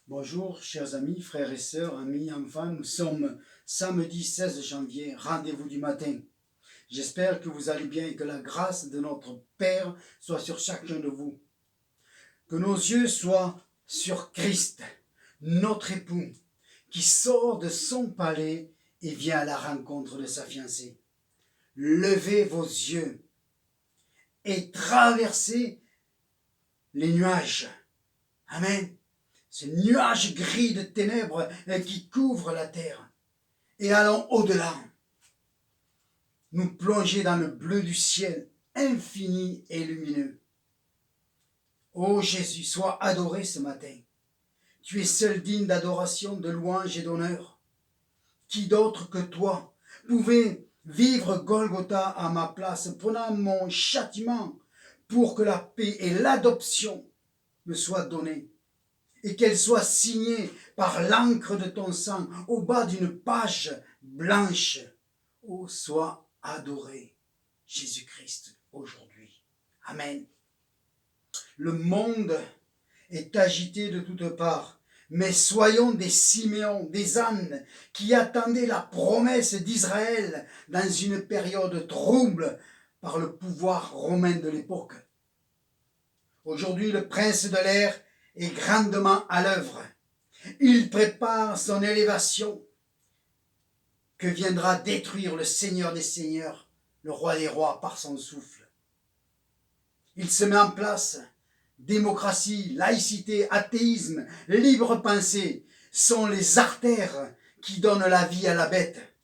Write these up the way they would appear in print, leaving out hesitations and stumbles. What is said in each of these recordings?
Bonjour, chers amis, frères et sœurs, amis, enfants, nous sommes samedi 16 janvier, rendez-vous du matin. J'espère que vous allez bien et que la grâce de notre Père soit sur chacun de vous. Que nos yeux soient sur Christ, notre époux, qui sort de son palais et vient à la rencontre de sa fiancée. Levez vos yeux et traversez les nuages. Amen. Ce nuage gris de ténèbres qui couvre la terre. Et allons au-delà. Nous plonger dans le bleu du ciel infini et lumineux. Ô Jésus, sois adoré ce matin. Tu es seul digne d'adoration, de louange et d'honneur. Qui d'autre que toi pouvait vivre Golgotha à ma place, prenant mon châtiment pour que la paix et l'adoption me soient données et qu'elle soit signée par l'encre de ton sang au bas d'une page blanche. Ô, sois adoré, Jésus-Christ, aujourd'hui. Amen. Le monde est agité de toutes parts, mais soyons des Siméons, des Annes, qui attendaient la promesse d'Israël dans une période trouble par le pouvoir romain de l'époque. Aujourd'hui, le prince de l'air est grandement à l'œuvre. Il prépare son élévation que viendra détruire le Seigneur des Seigneurs, le Roi des Rois, par son souffle. Il se met en place. Démocratie, laïcité, athéisme, libre pensée sont les artères qui donnent la vie à la bête.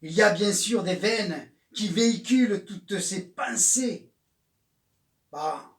Il y a bien sûr des veines qui véhiculent toutes ces pensées par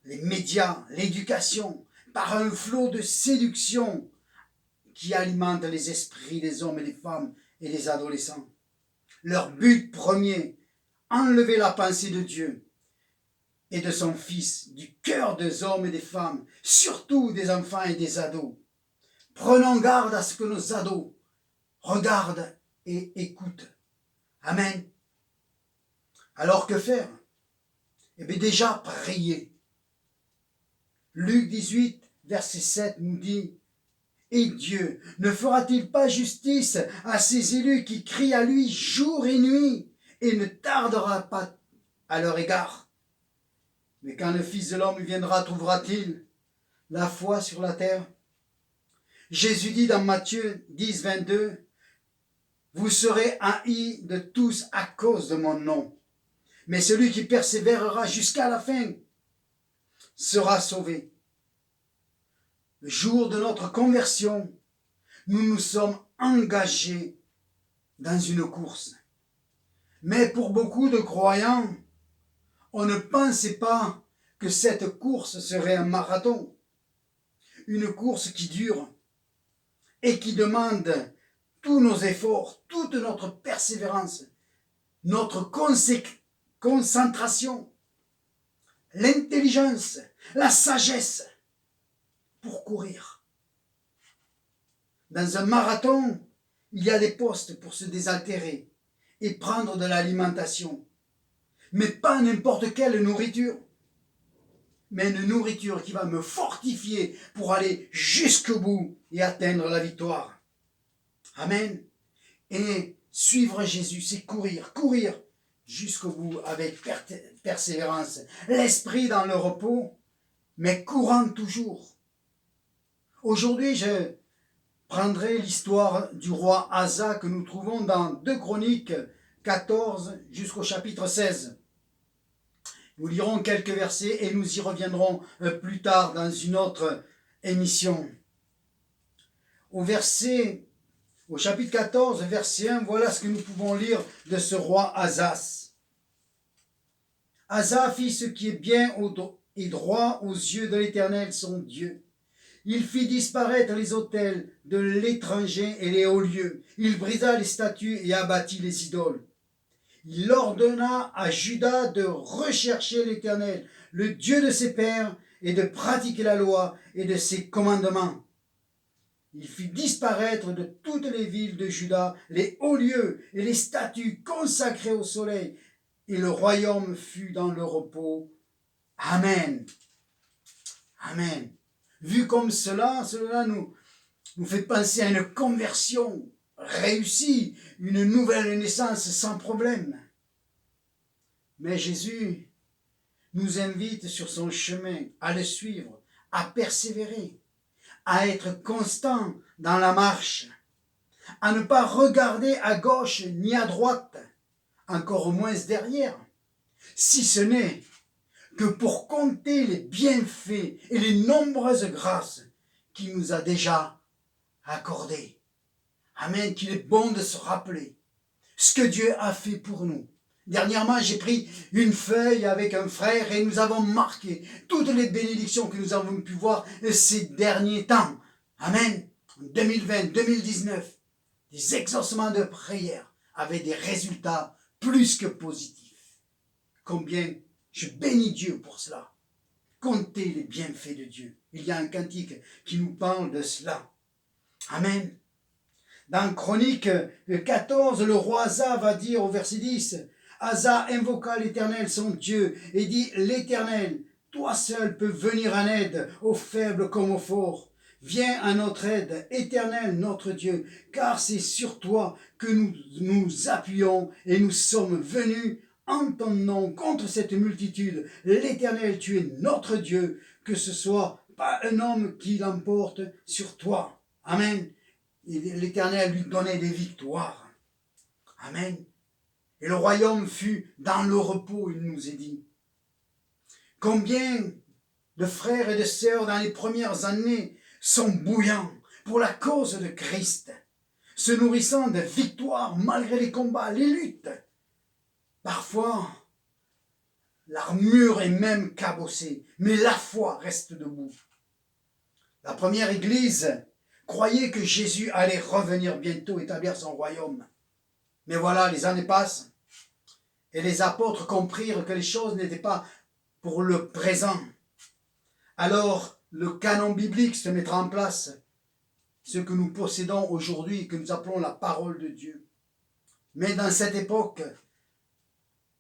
les médias, l'éducation, par un flot de séduction qui alimente les esprits des hommes et des femmes et des adolescents. Leur but premier, enlever la pensée de Dieu et de son Fils du cœur des hommes et des femmes, surtout des enfants et des ados. Prenons garde à ce que nos ados regardent et écoutent. Amen. Alors que faire? Eh bien déjà, prier. Luc 18, verset 7 nous dit: et Dieu ne fera-t-il pas justice à ses élus qui crient à lui jour et nuit et ne tardera pas à leur égard? Mais quand le Fils de l'homme viendra, trouvera-t-il la foi sur la terre? Jésus dit dans Matthieu 10, 22, vous serez haïs de tous à cause de mon nom, mais celui qui persévérera jusqu'à la fin sera sauvé. Le jour de notre conversion, nous nous sommes engagés dans une course. Mais pour beaucoup de croyants, on ne pensait pas que cette course serait un marathon. Une course qui dure et qui demande tous nos efforts, toute notre persévérance, notre concentration, l'intelligence, la sagesse pour courir. Dans un marathon, il y a des postes pour se désaltérer et prendre de l'alimentation. Mais pas n'importe quelle nourriture, mais une nourriture qui va me fortifier pour aller jusqu'au bout et atteindre la victoire. Amen. Et suivre Jésus, c'est courir jusqu'au bout avec persévérance. L'esprit dans le repos, mais courant toujours. Aujourd'hui, je prendrai l'histoire du roi Asa que nous trouvons dans 2 Chroniques 14 jusqu'au chapitre 16. Nous lirons quelques versets et nous y reviendrons plus tard dans une autre émission. Au chapitre 14, verset 1, voilà ce que nous pouvons lire de ce roi Asas. Asa fit ce qui est bien et droit aux yeux de l'Éternel, son Dieu. Il fit disparaître les autels de l'étranger et les hauts lieux. Il brisa les statues et abattit les idoles. Il ordonna à Juda de rechercher l'Éternel, le Dieu de ses pères, et de pratiquer la loi et de ses commandements. Il fit disparaître de toutes les villes de Juda les hauts lieux et les statues consacrées au soleil, et le royaume fut dans le repos. Amen. Amen. Vu comme cela nous fait penser à une conversion réussie, une nouvelle naissance sans problème. Mais Jésus nous invite sur son chemin à le suivre, à persévérer, à être constant dans la marche, à ne pas regarder à gauche ni à droite, encore moins derrière, si ce n'est que pour compter les bienfaits et les nombreuses grâces qu'il nous a déjà accordées. Amen, qu'il est bon de se rappeler ce que Dieu a fait pour nous. Dernièrement, j'ai pris une feuille avec un frère et nous avons marqué toutes les bénédictions que nous avons pu voir ces derniers temps. Amen. En 2020, 2019, des exaucements de prière avaient des résultats plus que positifs. Combien je bénis Dieu pour cela. Comptez les bienfaits de Dieu. Il y a un cantique qui nous parle de cela. Amen. Dans Chronique 14, le roi Asa va dire au verset 10, Asa invoqua l'Éternel son Dieu et dit, l'Éternel, toi seul peux venir en aide aux faibles comme aux forts. Viens à notre aide, Éternel notre Dieu, car c'est sur toi que nous nous appuyons et nous sommes venus en ton nom contre cette multitude. L'Éternel, tu es notre Dieu, que ce soit pas un homme qui l'emporte sur toi. Amen. L'Éternel lui donnait des victoires. Amen. Et le royaume fut dans le repos, il nous est dit. Combien de frères et de sœurs dans les premières années sont bouillants pour la cause de Christ, se nourrissant de victoires malgré les combats, les luttes. Parfois, l'armure est même cabossée, mais la foi reste debout. La première église croyait que Jésus allait revenir bientôt établir son royaume. Mais voilà, les années passent et les apôtres comprirent que les choses n'étaient pas pour le présent. Alors, le canon biblique se mettra en place, ce que nous possédons aujourd'hui, que nous appelons la parole de Dieu. Mais dans cette époque,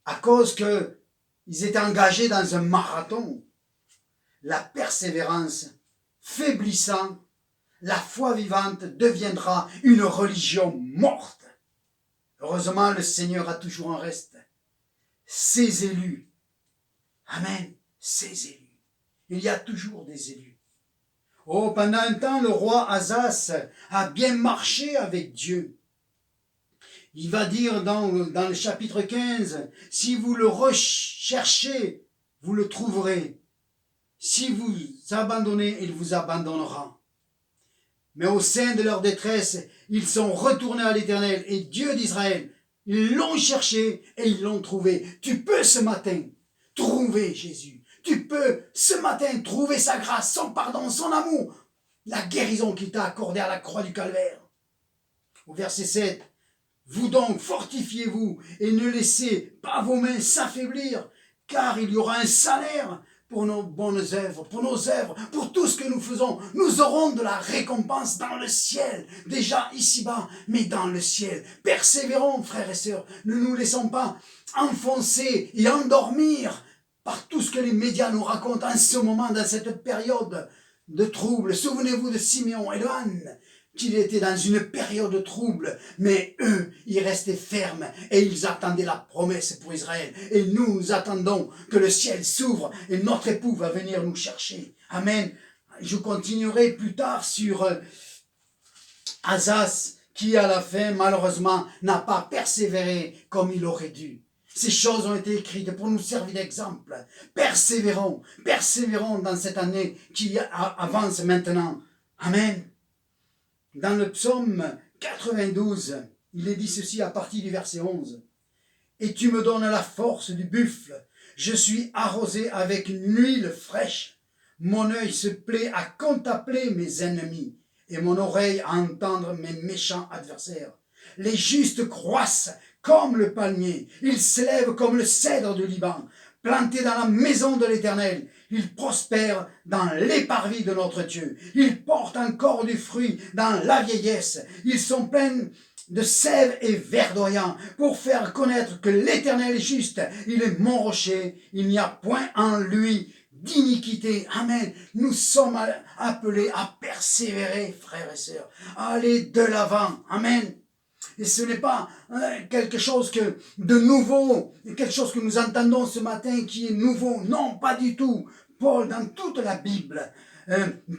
à cause qu'ils étaient engagés dans un marathon, la persévérance faiblissant, la foi vivante deviendra une religion morte. Heureusement, le Seigneur a toujours un reste. Ses élus. Amen. Ses élus. Il y a toujours des élus. Oh, pendant un temps, le roi Asas a bien marché avec Dieu. Il va dire dans le chapitre 15, si vous le recherchez, vous le trouverez. Si vous abandonnez, il vous abandonnera. Mais au sein de leur détresse, ils sont retournés à l'Éternel et Dieu d'Israël. Ils l'ont cherché et ils l'ont trouvé. Tu peux ce matin trouver Jésus. Tu peux ce matin trouver sa grâce, son pardon, son amour, la guérison qu'il t'a accordée à la croix du Calvaire. Au verset 7, vous donc fortifiez-vous et ne laissez pas vos mains s'affaiblir, car il y aura un salaire pour nos bonnes œuvres, pour tout ce que nous faisons. Nous aurons de la récompense dans le ciel, déjà ici-bas, mais dans le ciel. Persévérons, frères et sœurs, ne nous laissons pas enfoncer et endormir par tout ce que les médias nous racontent en ce moment, dans cette période de trouble. Souvenez-vous de Simeon et de Anne, qu'il était dans une période de trouble, mais eux, ils restaient fermes et ils attendaient la promesse pour Israël. Et nous attendons que le ciel s'ouvre et notre époux va venir nous chercher. Amen. Je continuerai plus tard sur Asas, qui à la fin, malheureusement, n'a pas persévéré comme il aurait dû. Ces choses ont été écrites pour nous servir d'exemple. Persévérons dans cette année qui avance maintenant. Amen. Dans le psaume 92, il est dit ceci à partir du verset 11. « Et tu me donnes la force du buffle, je suis arrosé avec une huile fraîche. Mon œil se plaît à contempler mes ennemis, et mon oreille à entendre mes méchants adversaires. Les justes croissent comme le palmier, ils s'élèvent comme le cèdre du Liban. Plantés dans la maison de l'Éternel, ils prospèrent dans les parvis de notre Dieu. Ils portent encore du fruit dans la vieillesse. Ils sont pleins de sève et verdoyants pour faire connaître que l'Éternel est juste. Il est mon rocher, il n'y a point en lui d'iniquité. Amen. Nous sommes appelés à persévérer, frères et sœurs, à aller de l'avant. Amen. Et ce n'est pas quelque chose de nouveau, quelque chose que nous entendons ce matin qui est nouveau. Non, pas du tout. Paul, dans toute la Bible,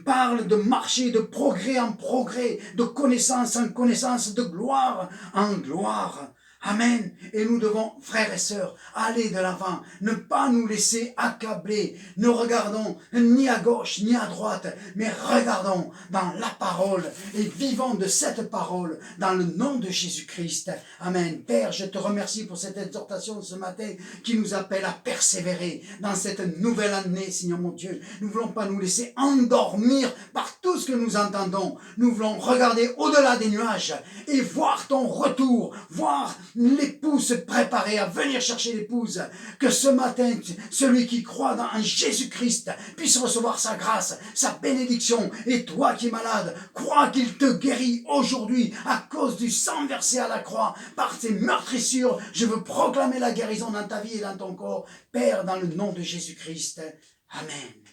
parle de marcher de progrès en progrès, de connaissance en connaissance, de gloire en gloire. Amen. Et nous devons, frères et sœurs, aller de l'avant, ne pas nous laisser accabler. Ne regardons ni à gauche ni à droite, mais regardons dans la parole et vivons de cette parole dans le nom de Jésus-Christ. Amen. Père, je te remercie pour cette exhortation ce matin qui nous appelle à persévérer dans cette nouvelle année, Seigneur mon Dieu. Nous ne voulons pas nous laisser endormir par tout ce que nous entendons. Nous voulons regarder au-delà des nuages et voir ton retour, voir l'époux se préparer à venir chercher l'épouse. Que ce matin, celui qui croit en Jésus-Christ puisse recevoir sa grâce, sa bénédiction. Et toi qui es malade, crois qu'il te guérit aujourd'hui à cause du sang versé à la croix. Par ses meurtrissures, je veux proclamer la guérison dans ta vie et dans ton corps. Père, dans le nom de Jésus-Christ. Amen.